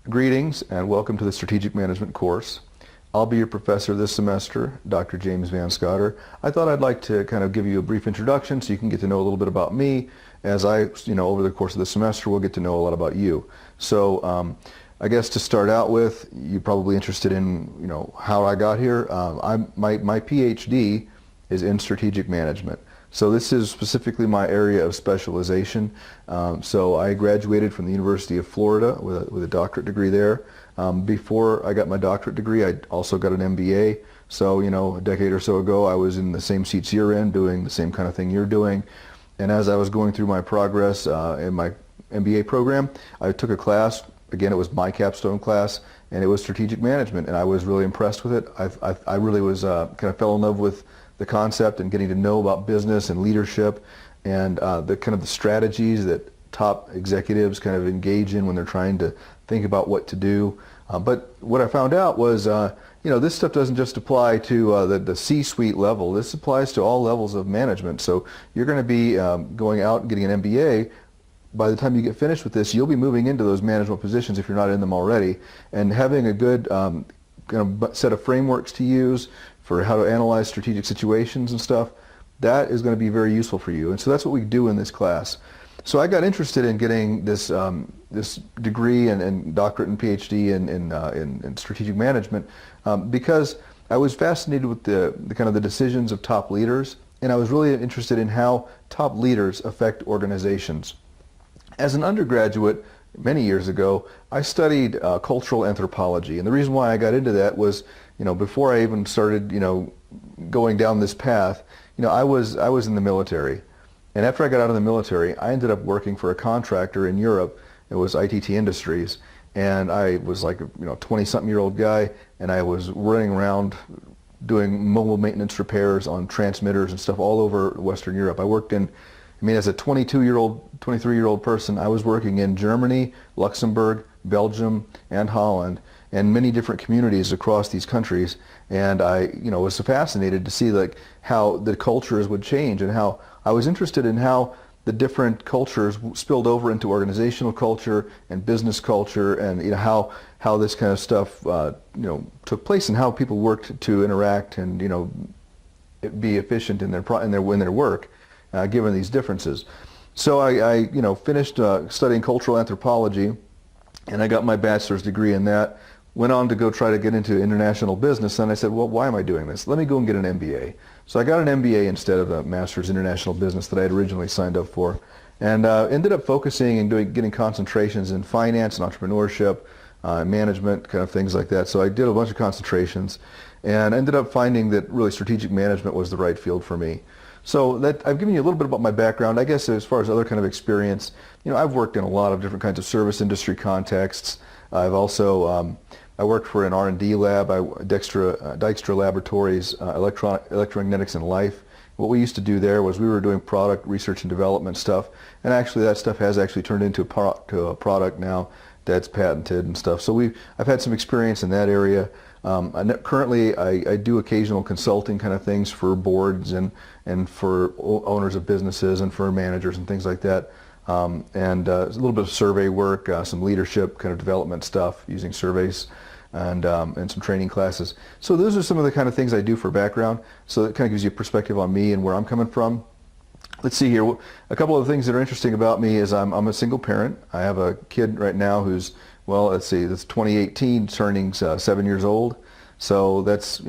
Greetings and welcome to the Strategic Management course. I'll be your professor this semester, Dr. James Van Scotter. I thought I'd like to kind of give you a brief introduction so you can get to know a little bit about me. As over the course of the semester, we'll get to know a lot about you. So I guess to start out with, you're probably interested in, how I got here. My PhD is in strategic management. So this is specifically my area of specialization. So I graduated from the University of Florida with a doctorate degree there. Before I got my doctorate degree, I also got an MBA. So, a decade or so ago, I was in the same seats you're in, doing the same kind of thing you're doing. And as I was going through my progress in my MBA program, I took a class. Again, it was my capstone class, and it was strategic management. And I was really impressed with it. I really was kind of fell in love with the concept and getting to know about business and leadership and the strategies that top executives kind of engage in when they're trying to think about what to do. But what I found out was, this stuff doesn't just apply to the C-suite level. This applies to all levels of management. So you're going to be going out and getting an MBA. By the time you get finished with this, you'll be moving into those management positions if you're not in them already. And having a good set of frameworks to use for how to analyze strategic situations and stuff, that is going to be very useful for you. And so that's what we do in this class. So I got interested in getting this this degree and doctorate and PhD in strategic management because I was fascinated with the decisions of top leaders, and I was really interested in how top leaders affect organizations. As an undergraduate, many years ago, I studied cultural anthropology, and the reason why I got into that was, before I even started, going down this path, I was in the military, and after I got out of the military, I ended up working for a contractor in Europe. It was ITT Industries, and I was like a 20-something-year-old guy, and I was running around doing mobile maintenance repairs on transmitters and stuff all over Western Europe. I worked in as a 22-year-old, 23-year-old person, I was working in Germany, Luxembourg, Belgium, and Holland, and many different communities across these countries. And I, was fascinated to see how the cultures would change, and how I was interested in how the different cultures spilled over into organizational culture and business culture, and how this kind of stuff took place, and how people worked to interact and be efficient in their work. Given these differences. So I finished studying cultural anthropology, and I got my bachelor's degree in that. Went on to go try to get into international business, and I said, well, why am I doing this? Let me go and get an MBA. So I got an MBA instead of a master's in international business that I had originally signed up for, and ended up focusing and getting concentrations in finance and entrepreneurship, management, kind of things like that. So I did a bunch of concentrations, and ended up finding that really strategic management was the right field for me. So I've given you a little bit about my background. I guess as far as other kind of experience, I've worked in a lot of different kinds of service industry contexts. I've also I worked for an R&D lab, Dykstra Laboratories, Electromagnetics and Life. What we used to do there was we were doing product research and development stuff, and actually that stuff has actually turned into a product now that's patented and stuff. So I've had some experience in that area. Currently, I do occasional consulting kind of things for boards and for owners of businesses and for managers and things like that. And a little bit of survey work, some leadership kind of development stuff using surveys, and some training classes. So those are some of the kind of things I do for background. So that kind of gives you a perspective on me and where I'm coming from. Let's see here. A couple of things that are interesting about me is I'm a single parent. I have a kid right now who's, well, let's see, that's 2018, turning 7 years old. So that's,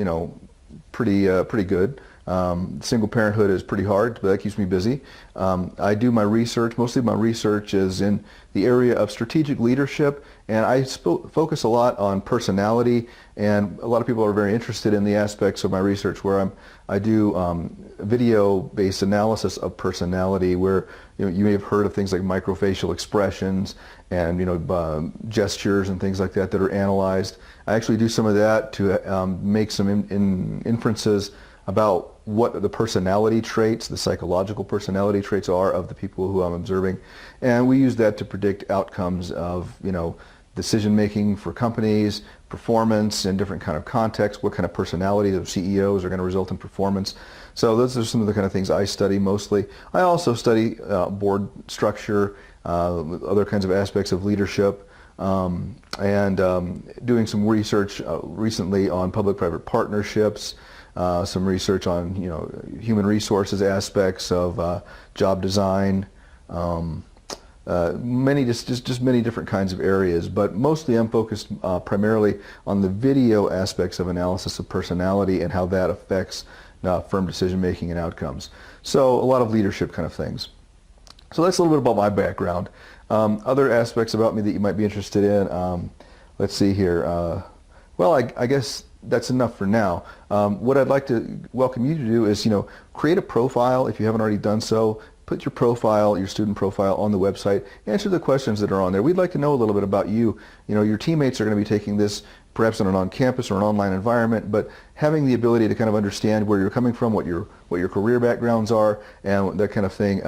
pretty good. Single parenthood is pretty hard, but that keeps me busy. I do my research. Mostly my research is in the area of strategic leadership, and I focus a lot on personality, and a lot of people are very interested in the aspects of my research where I do video-based analysis of personality, where you may have heard of things like microfacial expressions and gestures and things like that are analyzed. I actually do some of that to make some inferences about what the personality traits, the psychological personality traits are of the people who I'm observing, and we use that to predict outcomes of decision making for companies, performance in different kind of contexts, what kind of personalities of CEOs are going to result in performance. So those are some of the kind of things I study mostly. I also study board structure, other kinds of aspects of leadership. and doing some research recently on public-private partnerships, some research on human resources aspects of job design, many just many different kinds of areas, but mostly I'm focused primarily on the video aspects of analysis of personality and how that affects firm decision making and outcomes. So a lot of leadership kind of things. So that's a little bit about my background. Other aspects about me that you might be interested in, let's see here. Well, I guess that's enough for now. What I'd like to welcome you to do is, create a profile if you haven't already done so. Put your profile, your student profile, on the website. Answer the questions that are on there. We'd like to know a little bit about you. Your teammates are going to be taking this perhaps in an on-campus or an online environment, but having the ability to kind of understand where you're coming from, what your career backgrounds are, and that kind of thing,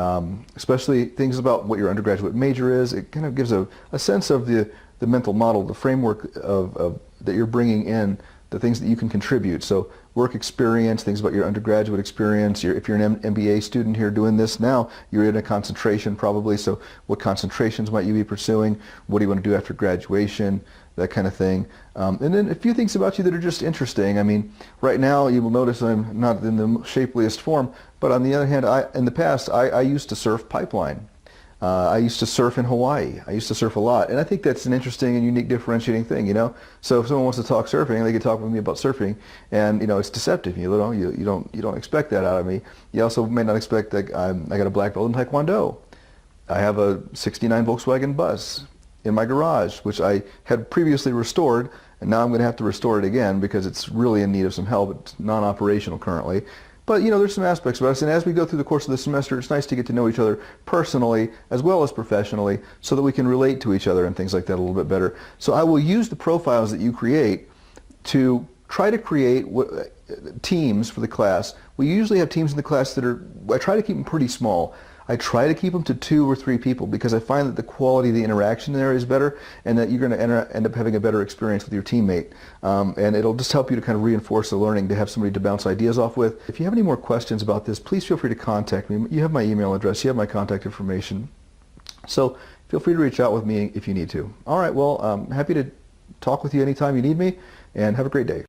especially things about what your undergraduate major is. It kind of gives a sense of the mental model, the framework of that you're bringing in, the things that you can contribute. So work experience, things about your undergraduate experience. If you're an MBA student here doing this now, you're in a concentration probably, so what concentrations might you be pursuing? What do you want to do after graduation? That kind of thing. And then a few things about you that are just interesting. I mean, right now you will notice I'm not in the shapeliest form, but on the other hand, in the past, I used to surf pipeline. I used to surf in Hawaii. I used to surf a lot, and I think that's an interesting and unique differentiating thing, So if someone wants to talk surfing, they can talk with me about surfing, and it's deceptive. You don't expect that out of me. You also may not expect that I got a black belt in Taekwondo. I have a '69 Volkswagen bus in my garage, which I had previously restored, and now I'm going to have to restore it again because it's really in need of some help. It's non-operational currently. But there's some aspects of us, and as we go through the course of the semester, it's nice to get to know each other personally as well as professionally so that we can relate to each other and things like that a little bit better. So I will use the profiles that you create to try to create teams for the class. We usually have teams in the class I try to keep them pretty small. I try to keep them to 2 or 3 people because I find that the quality of the interaction there is better, and that you're going to end up having a better experience with your teammate. And it'll just help you to kind of reinforce the learning, to have somebody to bounce ideas off with. If you have any more questions about this, please feel free to contact me. You have my email address. You have my contact information. So feel free to reach out with me if you need to. All right, well, I'm happy to talk with you anytime you need me, and have a great day.